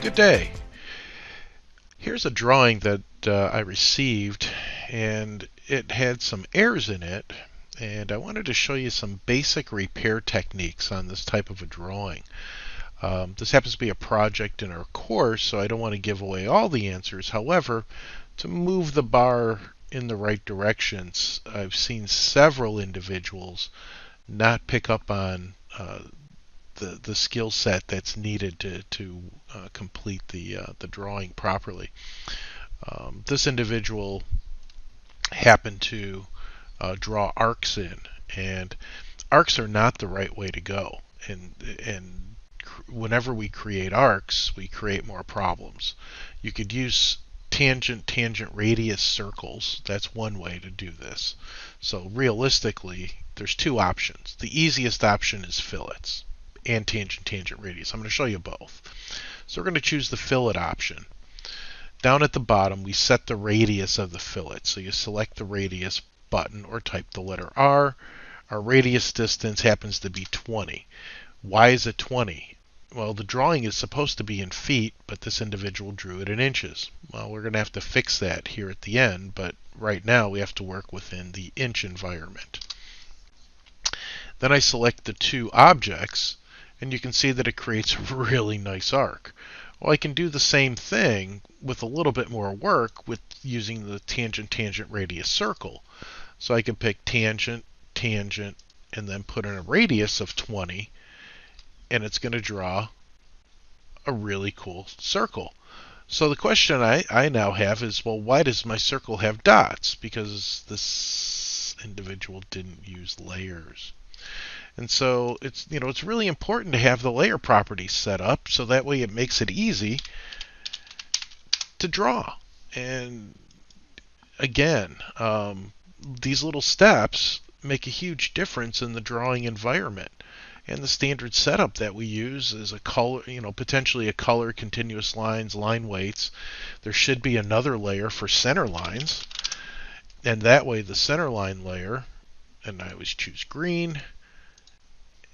Good day. Here's a drawing that I received, and it had some errors in it, and I wanted to show you some basic repair techniques on this type of a drawing. This happens to be a project in our course, so I don't want to give away all the answers. However, to move the bar in the right directions, I've seen several individuals not pick up on the skill set that's needed to complete the drawing properly. This individual happened to draw arcs in, and arcs are not the right way to go. And whenever we create arcs, we create more problems. You could use tangent radius circles. That's one way to do this. So realistically, there's two options. The easiest option is fillets and tangent radius. I'm going to show you both. So we're going to choose the fillet option. Down at the bottom, we set the radius of the fillet. So you select the radius button or type the letter R. Our radius distance happens to be 20. Why is it 20? Well, the drawing is supposed to be in feet, but this individual drew it in inches. Well, we're going to have to fix that here at the end, but right now we have to work within the inch environment. Then I select the two objects, and you can see that it creates a really nice arc. Well, I can do the same thing with a little bit more work with using the tangent radius circle. So I can pick tangent, and then put in a radius of 20, and it's going to draw a really cool circle. So the question I now have is, well, why does my circle have dots? Because this individual didn't use layers. And so it's really important to have the layer properties set up so that way it makes it easy to draw. And again, these little steps make a huge difference in the drawing environment. And the standard setup that we use is a color, potentially a color, continuous lines, line weights. There should be another layer for center lines. And that way the center line layer, and I always choose green,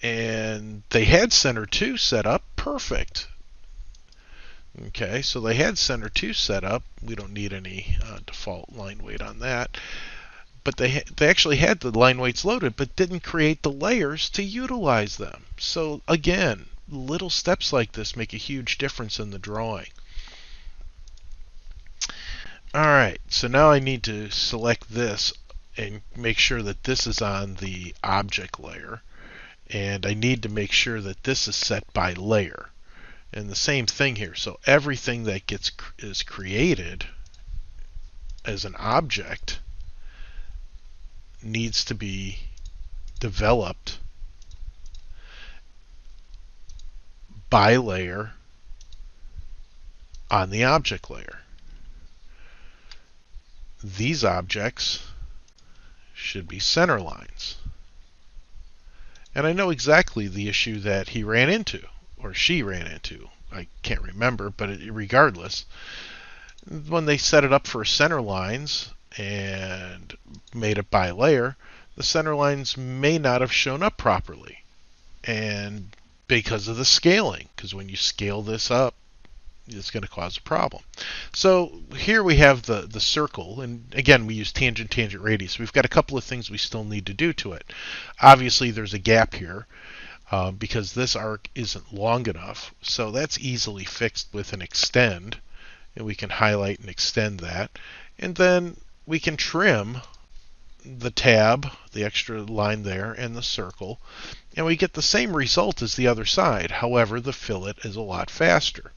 and they had center 2 set up perfect. Okay, so they had center 2 set up. We don't need any default line weight on that. But they actually had the line weights loaded, but didn't create the layers to utilize them. So again, little steps like this make a huge difference in the drawing. Alright, so now I need to select this and make sure that this is on the object layer. And I need to make sure that this is set by layer. And the same thing here. So everything that is created as an object needs to be developed by layer on the object layer. These objects should be center lines. And I know exactly the issue that he ran into, or she ran into. I can't remember, but regardless, when they set it up for center lines and made it by layer, the center lines may not have shown up properly. And because of the scaling, because when you scale this up, it's going to cause a problem. So here we have the circle, and again we use tangent radius. We've got a couple of things we still need to do to it. Obviously there's a gap here because this arc isn't long enough, so that's easily fixed with an extend, and we can highlight and extend that, and then we can trim the tab, the extra line there, and the circle, and we get the same result as the other side. However, the fillet is a lot faster.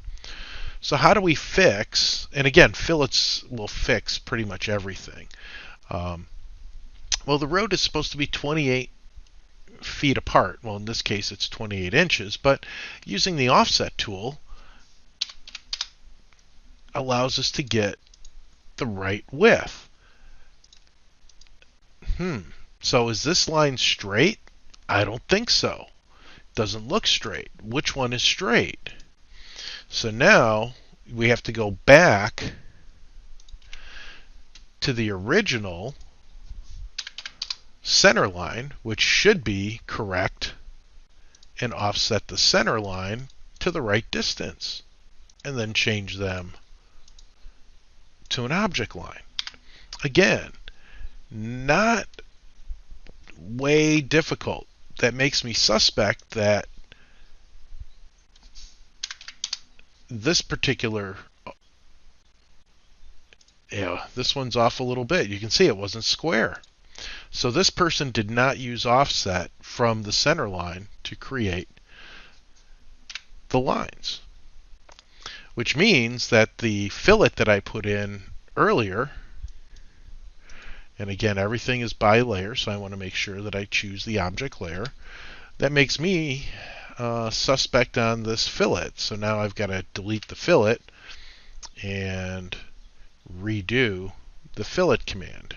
So how do we fix, and again, fillets will fix pretty much everything. Well, the road is supposed to be 28 feet apart. Well, in this case, it's 28 inches, but using the offset tool allows us to get the right width. So is this line straight? I don't think so. Doesn't look straight. Which one is straight? So now we have to go back to the original center line, which should be correct, and offset the center line to the right distance, and then change them to an object line. Again, not way difficult. That makes me suspect that this particular, this one's off a little bit. You can see it wasn't square. So this person did not use offset from the center line to create the lines, which means that the fillet that I put in earlier, and again, everything is by layer, so I want to make sure that I choose the object layer. That makes me suspect on this fillet. So now I've got to delete the fillet and redo the fillet command.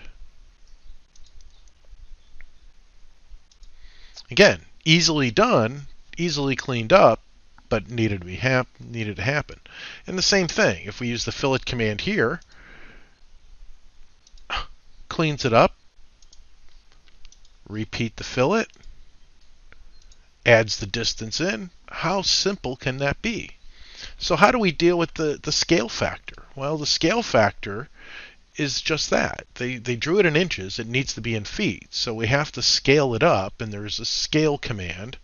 Again, easily done, easily cleaned up, but needed to happen. And the same thing, if we use the fillet command here, cleans it up, repeat the fillet, adds the distance in. How simple can that be? So how do we deal with the scale factor? Well, the scale factor is just that. They drew it in inches. It needs to be in feet. So we have to scale it up, and there's a scale command.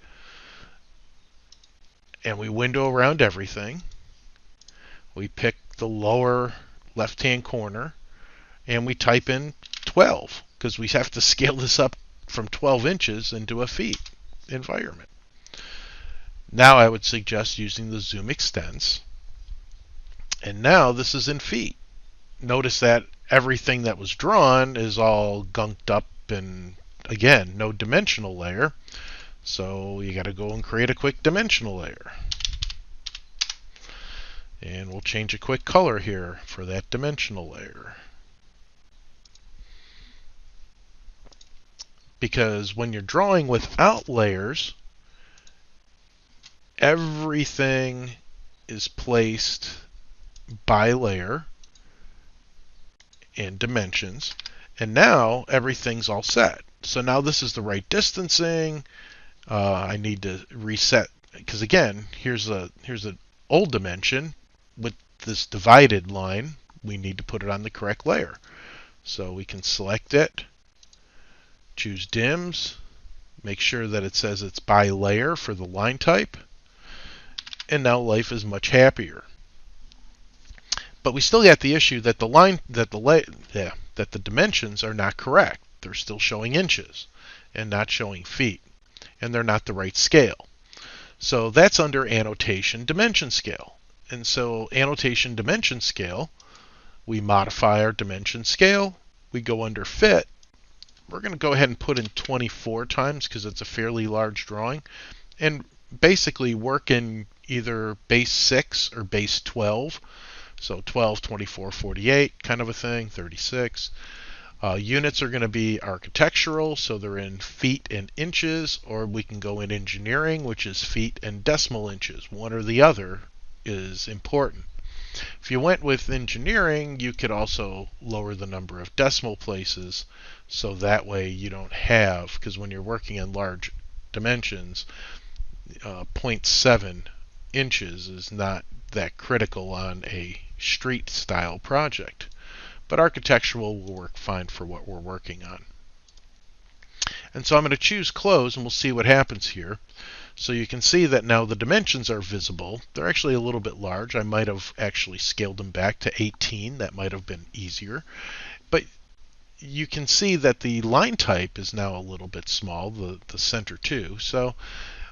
And we window around everything. We pick the lower left-hand corner, and we type in 12, because we have to scale this up from 12 inches into a feet environment. Now I would suggest using the zoom extents. And now this is in feet. Notice that everything that was drawn is all gunked up, and again, no dimensional layer. So you got to go and create a quick dimensional layer. And we'll change a quick color here for that dimensional layer. Because when you're drawing without layers, everything is placed by layer and dimensions, and now everything's all set. So now this is the right distancing. I need to reset, because again, here's an old dimension with this divided line. We need to put it on the correct layer. So we can select it, choose dims, make sure that it says it's by layer for the line type, and now life is much happier. But we still got the issue that the dimensions are not correct. They're still showing inches and not showing feet, and they're not the right scale. So that's under annotation dimension scale. And so annotation dimension scale, we modify our dimension scale. We go under fit. We're going to go ahead and put in 24 times because it's a fairly large drawing, and basically work in either base 6 or base 12. So 12, 24, 48 kind of a thing, 36. Units are going to be architectural, so they're in feet and inches, or we can go in engineering, which is feet and decimal inches. One or the other is important. If you went with engineering, you could also lower the number of decimal places, so that way you don't have, because when you're working in large dimensions, 0.7 inches is not that critical on a street style project. But architectural will work fine for what we're working on. And so I'm going to choose close, and we'll see what happens here. So you can see that now the dimensions are visible. They're actually a little bit large. I might have actually scaled them back to 18. That might have been easier. But you can see that the line type is now a little bit small, the center too. So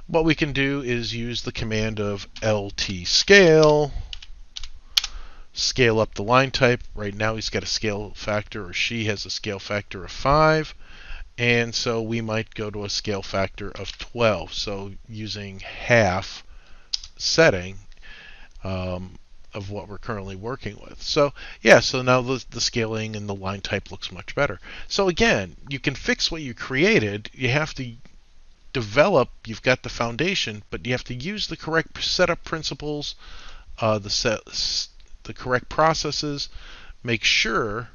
what we can do is use the command of LT scale, scale up the line type. Right now he's got a scale factor, or she has a scale factor of 5. And so we might go to a scale factor of 12. So using half setting, of what we're currently working with. So yeah, so now the scaling and the line type looks much better. So again, you can fix what you created. You have to develop, you've got the foundation, but you have to use the correct setup principles, the correct processes. Make sure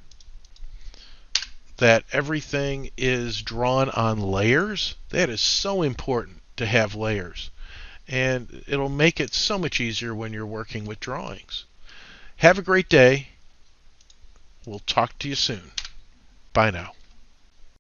that everything is drawn on layers. That is so important to have layers. And it'll make it so much easier when you're working with drawings. Have a great day. We'll talk to you soon. Bye now.